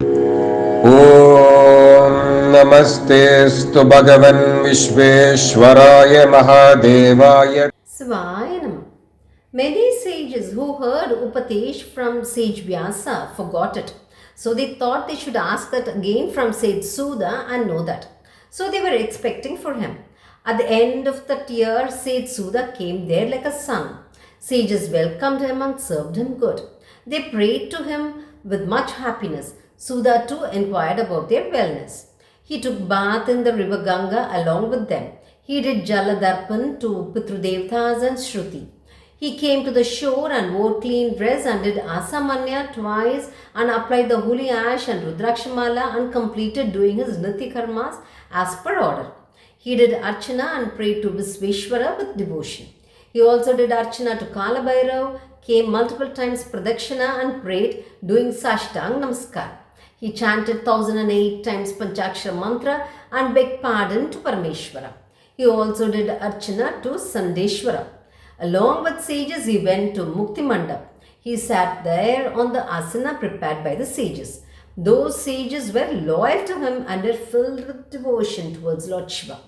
ॐ नमस्तेऽस्तु भगवन् विश्वेश्वराय महादेवाय. Svayanam. Many sages who heard Upadesh from sage Vyasa forgot it. So they thought they should ask that again from sage Suda and know that. So they were expecting for him. At the end of that year, sage Suda came there like a son. Sages welcomed him and served him good. They prayed to him with much happiness. Suda too inquired about their wellness. He took bath in the river Ganga along with them. He did Jaladarpan to Pitrudevtas and Shruti. He came to the shore and wore clean dress and did Asamanya twice and applied the holy ash and Rudrakshamala and completed doing his Nitya karmas as per order. He did Archana and prayed to Visveshwara with devotion. He also did Archana to Kalabhairav, came multiple times Pradakshina and prayed doing Sashtang Namaskar. He chanted 1008 times Panchakshara mantra and begged pardon to Parameshwara. He also did Archana to Sandeshwara. Along with sages, he went to Mukti Mandap. He sat there on the asana prepared by the sages. Those sages were loyal to him and were filled with devotion towards Lord Shiva.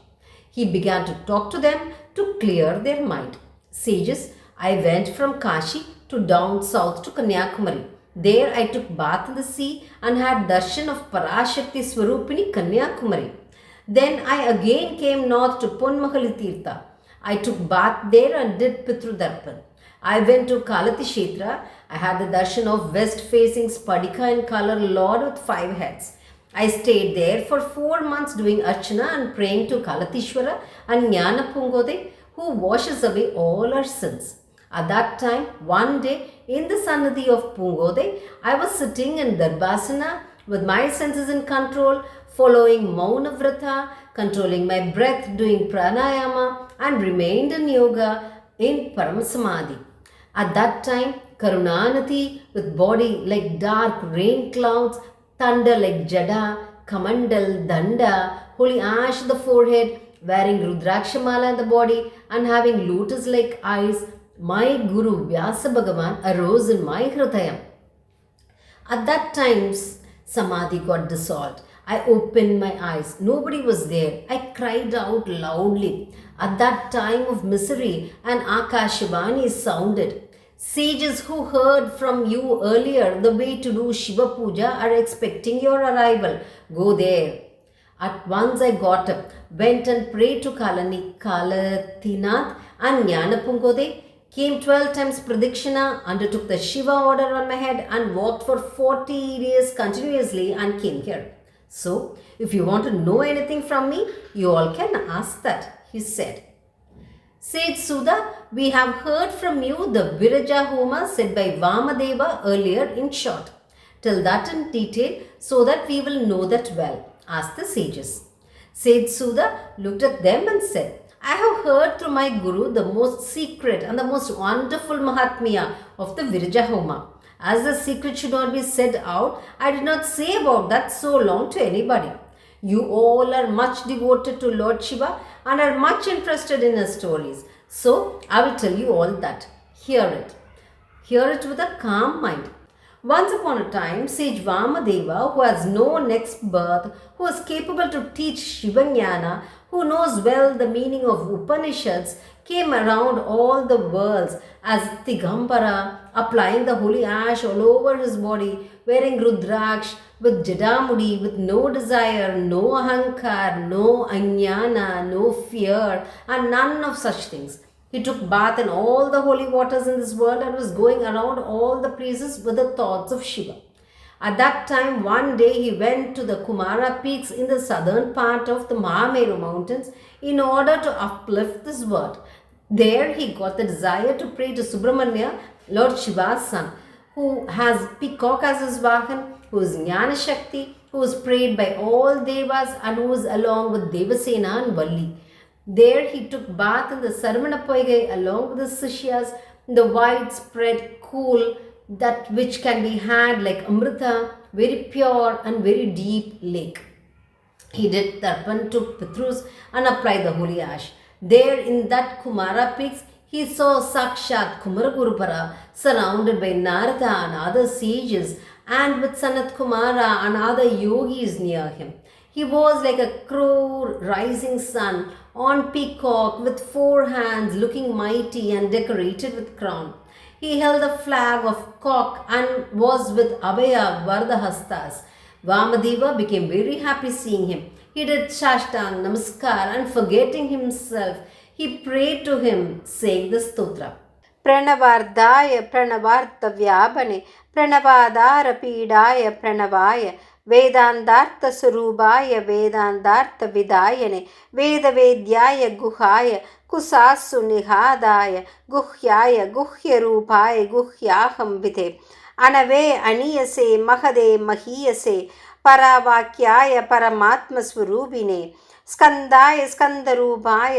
He began to talk to them to clear their mind. Sages, I went from Kashi to down south to Kanyakumari. There I took bath in the sea and had darshan of Parashakti Swarupini Kanyakumari. Then I again came north to Ponmahali Tirtha. I took bath there and did Pitru Darpan. I went to Kalati Kshetra. I had the darshan of west facing Spadika in color Lord with 5 heads. I stayed there for 4 months doing Archana and praying to Kalatishwara and Jnana Pungode, who washes away all our sins. At that time, one day, in the Sannidhi of Pungode, I was sitting in Darbhasana with my senses in control, following Mauna Vrata, controlling my breath, doing pranayama, and remained in yoga in Paramasamadhi. At that time, Karunanati with body like dark rain clouds, thunder like Jada, Kamandal, Danda, holy ash on the forehead, wearing Rudrakshamala in the body, and having lotus like eyes, my Guru Vyasa Bhagavan arose in my Hridayam. At that time, Samadhi got dissolved. I opened my eyes. Nobody was there. I cried out loudly. At that time of misery, an Akashivani sounded. Sages who heard from you earlier the way to do Shiva Puja are expecting your arrival. Go there. At once I got up, went and prayed to Kalatinath and Jnanapungode, came 12 times Pradikshina, undertook the Shiva order on my head and walked for 40 days continuously and came here. So, if you want to know anything from me, you all can ask that, he said. Sage Suda, we have heard from you the Viraja Homa said by Vama Deva earlier in short. Tell that in detail so that we will know that well, asked the sages. Sage Suda looked at them and said, I have heard through my Guru the most secret and the most wonderful Mahatmya of the Viraja Homa. As the secret should not be said out, I did not say about that so long to anybody. You all are much devoted to Lord Shiva and are much interested in his stories. So, I will tell you all that. Hear it. Hear it with a calm mind. Once upon a time, sage Vamadeva, who has no next birth, who is capable to teach Shivanyana, who knows well the meaning of Upanishads, came around all the worlds as Tigambara, applying the holy ash all over his body, wearing Rudraksh, with Jadamudi, with no desire, no ahankar, no anyana, no fear, and none of such things. He took bath in all the holy waters in this world and was going around all the places with the thoughts of Shiva. At that time, one day he went to the Kumara peaks in the southern part of the Mahameru mountains in order to uplift this world. There he got the desire to pray to Subramanya, Lord Shiva's son, who has peacock as his vahan, who is Jnana Shakti, who is prayed by all Devas and who is along with Devasena and Valli. There he took bath in the Sarvanapoigai along with his Sishyas in the widespread, cool, that which can be had like Amrita, very pure and very deep lake. He did Tarpan to Pitrus and applied the holy ash. There in that Kumara peaks, he saw Sakshat Kumaragurupara surrounded by Narada and other sages and with Sanat Kumara and other yogis near him. He was like a crow rising sun on peacock with four hands looking mighty and decorated with crown. He held a flag of cock and was with Abhaya Vardahastas. Vamadeva became very happy seeing him. He did Shashtang Namaskar and forgetting himself, he prayed to him saying the stotra. प्रणवार्धाय प्रणवार्थव्यापने प्रणवाधारपीडाय प्रणवाय वेदान्तार्थस्वरूपाय वेदान्तार्थविदायने वेदवेद्याय गुहाय कुसासु निहादाय गुह्याय गुह्यरूपाय गुह्याहं विधे अनवे अनीयसे महदे महीयसे परावाक्याय परमात्मस्वरूपिणे स्कन्दाय स्कन्दरूपाय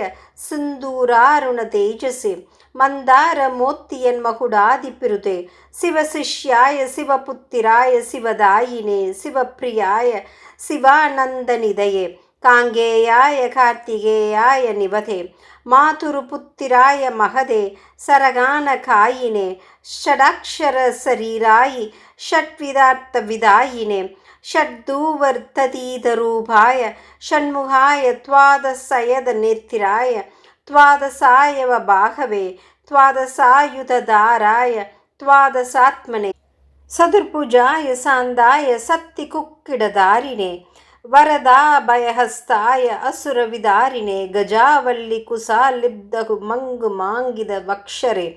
सिन्दूरारुणतेजसे मन्दारमोत्तियन्महुडादिपिरुते शिवशिष्याय शिवपुत्तिराय शिवदायिने शिवप्रियाय शिवानन्दनिधये काङ्गेयाय कार्तिकेयाय निवधे मातुरुपुत्तिराय महदे सरगानकायिने षडाक्षरशरीरायि षड्विधार्थविदायिने षड्दूवर्ततीतरूपाय षण्मुखाय त्वादशयदनेत्तिराय त्वादशायव बाहवे त्वादशायुधधाराय त्वादशात्मने सदुर्भुजाय सान्दाय सत्तिकुक्किडधारिणे वरदाभयहस्ताय असुरविदारिणे गजावल्लिकुशालिब्धमङ्गुमाङ्गिदवक्षरे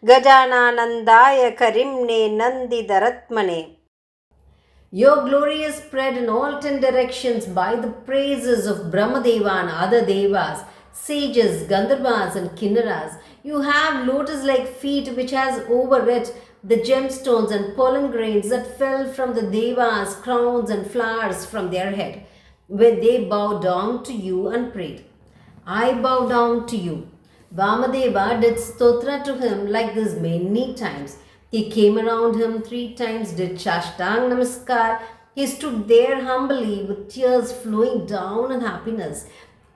गजानानन्दाय करिम्ने नन्दिधरत्मने. Your glory is spread in all 10 directions by the praises of Brahmadeva and other devas, sages, Gandharvas and Kinnaras. You have lotus-like feet which has overwrit the gemstones and pollen grains that fell from the devas, crowns and flowers from their head when they bowed down to you and prayed. I bow down to you. Vamadeva did stotra to him like this many times. He came around him 3 times, did Shashtang Namaskar. He stood there humbly with tears flowing down in happiness,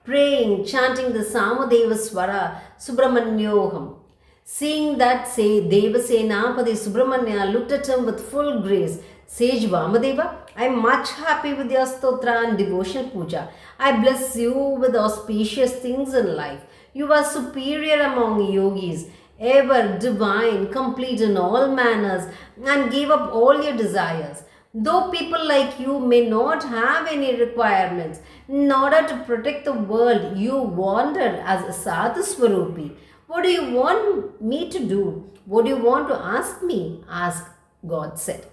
praying, chanting the Samadeva Swara, Subramanyokam. Seeing that, Deva Senapati Subramanya looked at him with full grace. Sage Vamadeva, I am much happy with your stotra and devotional puja. I bless you with auspicious things in life. You are superior among yogis, ever divine, complete in all manners, and gave up all your desires. Though people like you may not have any requirements, in order to protect the world, you wandered as a sadhu swarupi. What do you want me to do? What do you want to ask me? Ask, God said.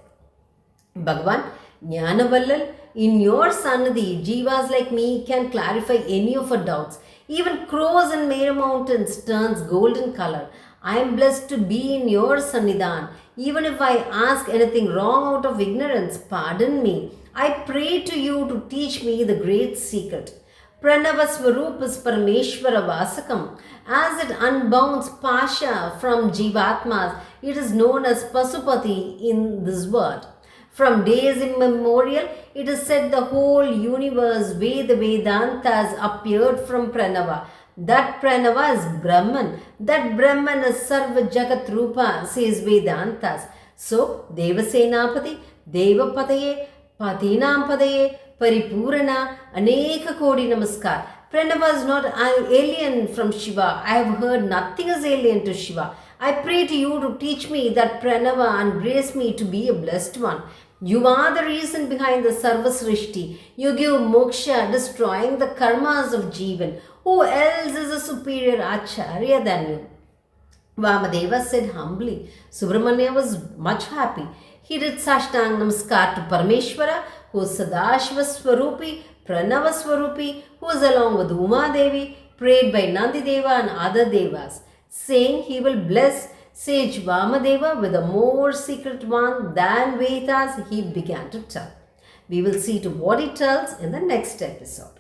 Bhagavan, Jnanavallal, in your sannidhi, jivas like me can clarify any of our doubts. Even crows in Meru mountains turns golden color. I am blessed to be in your sannidhan. Even if I ask anything wrong out of ignorance, pardon me. I pray to you to teach me the great secret. Pranava Swarup is Parameshwara Vasakam. As it unbounds Pasha from Jivatmas, it is known as Pasupati in this world. From days immemorial, it is said the whole universe, Vedantas appeared from Pranava. That Pranava is Brahman. That Brahman is Sarva Jagat Rupa, says Vedantas. So, Deva Senapati, Deva Pataye, Patinam Padaye, Paripurana, Aneka Kodi Namaskar. Pranava is not alien from Shiva. I have heard nothing is alien to Shiva. I pray to you to teach me that Pranava and grace me to be a blessed one. You are the reason behind the Sarva Srishti. You give moksha, destroying the karmas of Jivan. Who else is a superior acharya than you? Vamadeva said humbly. Subramanya was much happy. He did Sashtang Namaskar to Parameshwara, who is Sadashiva Swarupi, Pranava Swarupi, who is along with Uma Devi, prayed by Nandi Deva and other devas, saying he will bless sage Vamadeva with a more secret one than Vedas he began to tell. We will see to what he tells in the next episode.